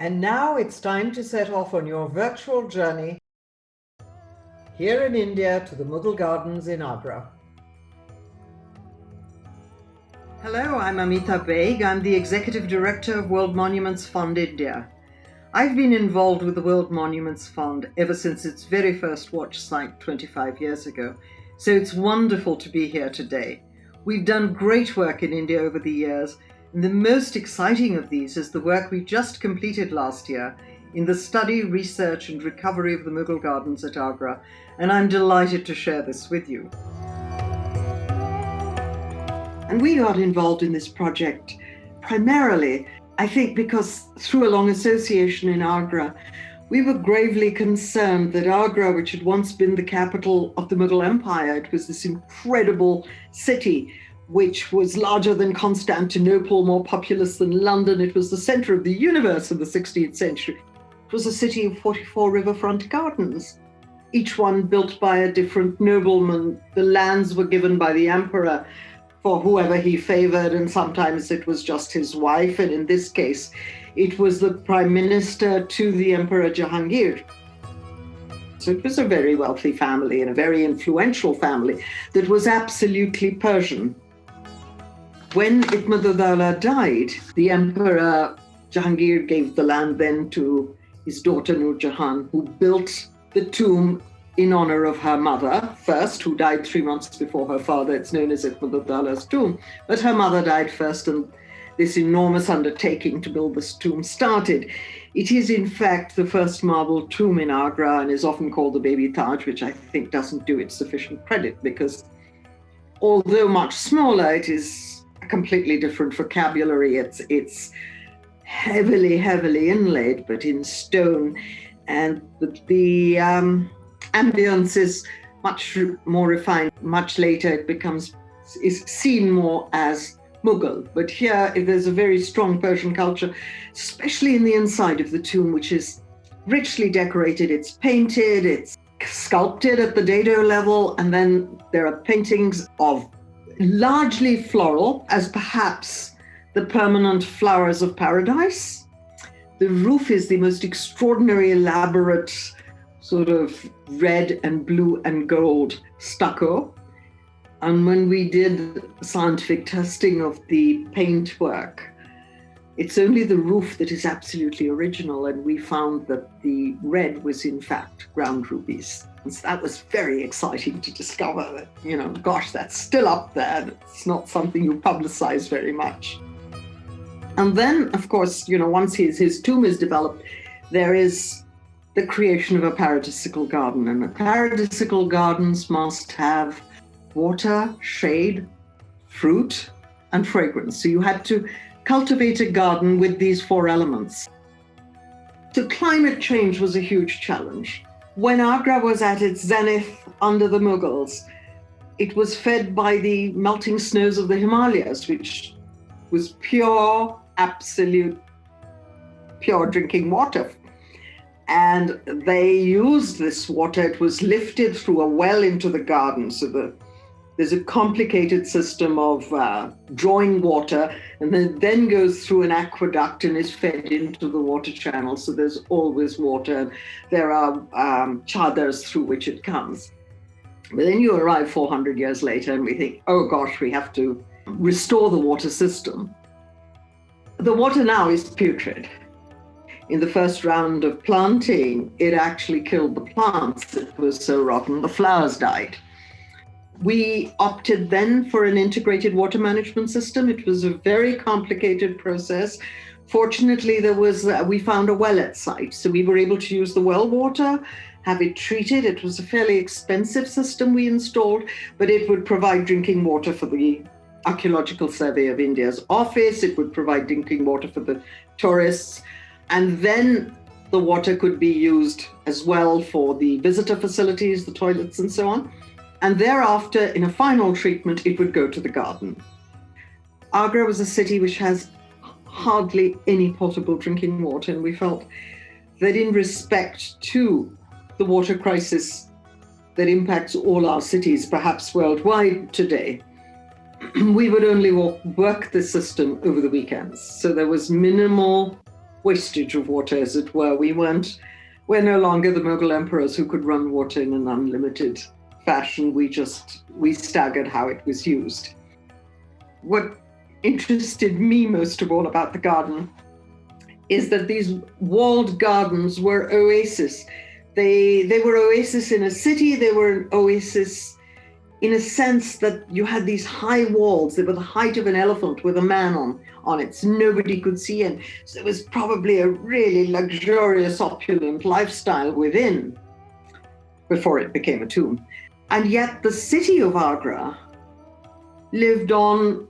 And now it's time to set off on your virtual journey here in India to the Mughal Gardens in Agra. Hello, I'm Amita Baig. I'm the Executive Director of World Monuments Fund India. I've been involved with the World Monuments Fund ever since its very first watch site 25 years ago, so it's wonderful to be here today. We've done great work in India over the years, and the most exciting of these is the work we just completed last year in the study, research and recovery of the Mughal Gardens at Agra, and I'm delighted to share this with you. And we got involved in this project primarily, I think, because through a long association in Agra, we were gravely concerned that Agra, which had once been the capital of the Mughal Empire, it was this incredible city which was larger than Constantinople, more populous than London. It was the center of the universe in the 16th century. It was a city of 44 riverfront gardens, each one built by a different nobleman. The lands were given by the emperor for whoever he favored, and sometimes it was just his wife, and in this case, it was the prime minister to the Emperor Jahangir. So it was a very wealthy family and a very influential family that was absolutely Persian. When Itmad-ud-Dawla died, the Emperor Jahangir gave the land then to his daughter Nur Jahan, who built the tomb in honor of her mother first, who died 3 months before her father. It's known as Itmad-ud-Dawla's tomb. But her mother died first, and this enormous undertaking to build this tomb started. It is, in fact, the first marble tomb in Agra and is often called the Baby Taj, which I think doesn't do it sufficient credit because although much smaller, it is a completely different vocabulary. It's heavily inlaid, but in stone. And the ambience is much more refined. Much later, it is seen more as Mughal. But here, there's a very strong Persian culture, especially in the inside of the tomb, which is richly decorated. It's painted, it's sculpted at the dado level, and then there are paintings of largely floral, as perhaps the permanent flowers of paradise. The roof is the most extraordinary, elaborate sort of red and blue and gold stucco. And when we did scientific testing of the paintwork, it's only the roof that is absolutely original, and we found that the red was in fact ground rubies. And so that was very exciting to discover that, gosh, that's still up there. It's not something you publicize very much. And then, of course, once his tomb is developed, there is the creation of a paradisical garden. And the paradisical gardens must have water, shade, fruit, and fragrance. So you had to cultivate a garden with these 4 elements. So climate change was a huge challenge. When Agra was at its zenith under the Mughals, it was fed by the melting snows of the Himalayas, which was pure, absolute, pure drinking water. And they used this water. It was lifted through a well into the garden. So there's a complicated system of drawing water, and then goes through an aqueduct and is fed into the water channel. So there's always water. There are chadars through which it comes. But then you arrive 400 years later and we think, oh gosh, we have to restore the water system. The water now is putrid. In the first round of planting, it actually killed the plants. It was so rotten, the flowers died. We opted then for an integrated water management system. It was a very complicated process. Fortunately, we found a well at site, so we were able to use the well water, have it treated. It was a fairly expensive system we installed, but it would provide drinking water for the Archaeological Survey of India's office. It would provide drinking water for the tourists. And then the water could be used as well for the visitor facilities, the toilets, and so on. And thereafter, in a final treatment, it would go to the garden. Agra was a city which has hardly any potable drinking water, and we felt that in respect to the water crisis that impacts all our cities, perhaps worldwide today, we would only work the system over the weekends. So there was minimal wastage of water, as it were. We're no longer the Mughal emperors who could run water in an unlimited fashion. We staggered how it was used. What interested me most of all about the garden is that these walled gardens were oases. They were oasis in a city. They were an oasis in a sense that you had these high walls. They were the height of an elephant with a man on it, so nobody could see in. So it was probably a really luxurious, opulent lifestyle within before it became a tomb. And yet the city of Agra lived on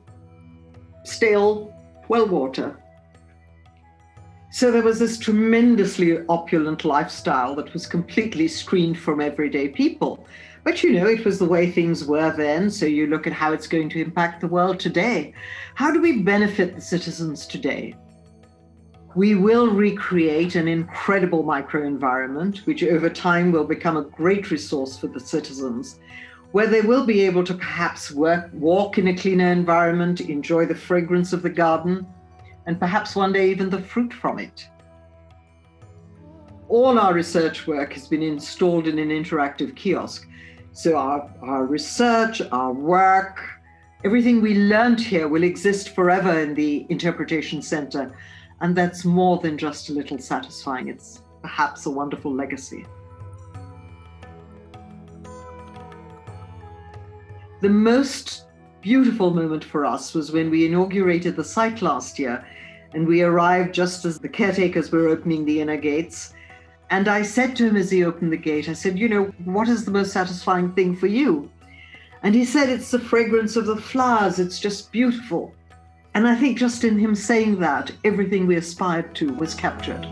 stale well water. So there was this tremendously opulent lifestyle that was completely screened from everyday people. But it was the way things were then, so you look at how it's going to impact the world today. How do we benefit the citizens today? We will recreate an incredible microenvironment, which over time will become a great resource for the citizens, where they will be able to perhaps walk in a cleaner environment, enjoy the fragrance of the garden, and perhaps one day even the fruit from it. All our research work has been installed in an interactive kiosk. So our research, our work, everything we learned here will exist forever in the Interpretation Center. And that's more than just a little satisfying. It's perhaps a wonderful legacy. The most beautiful moment for us was when we inaugurated the site last year, and we arrived just as the caretakers were opening the inner gates. And I said to him as he opened the gate, I said, what is the most satisfying thing for you? And he said, it's the fragrance of the flowers. It's just beautiful. And I think just in him saying that, everything we aspired to was captured.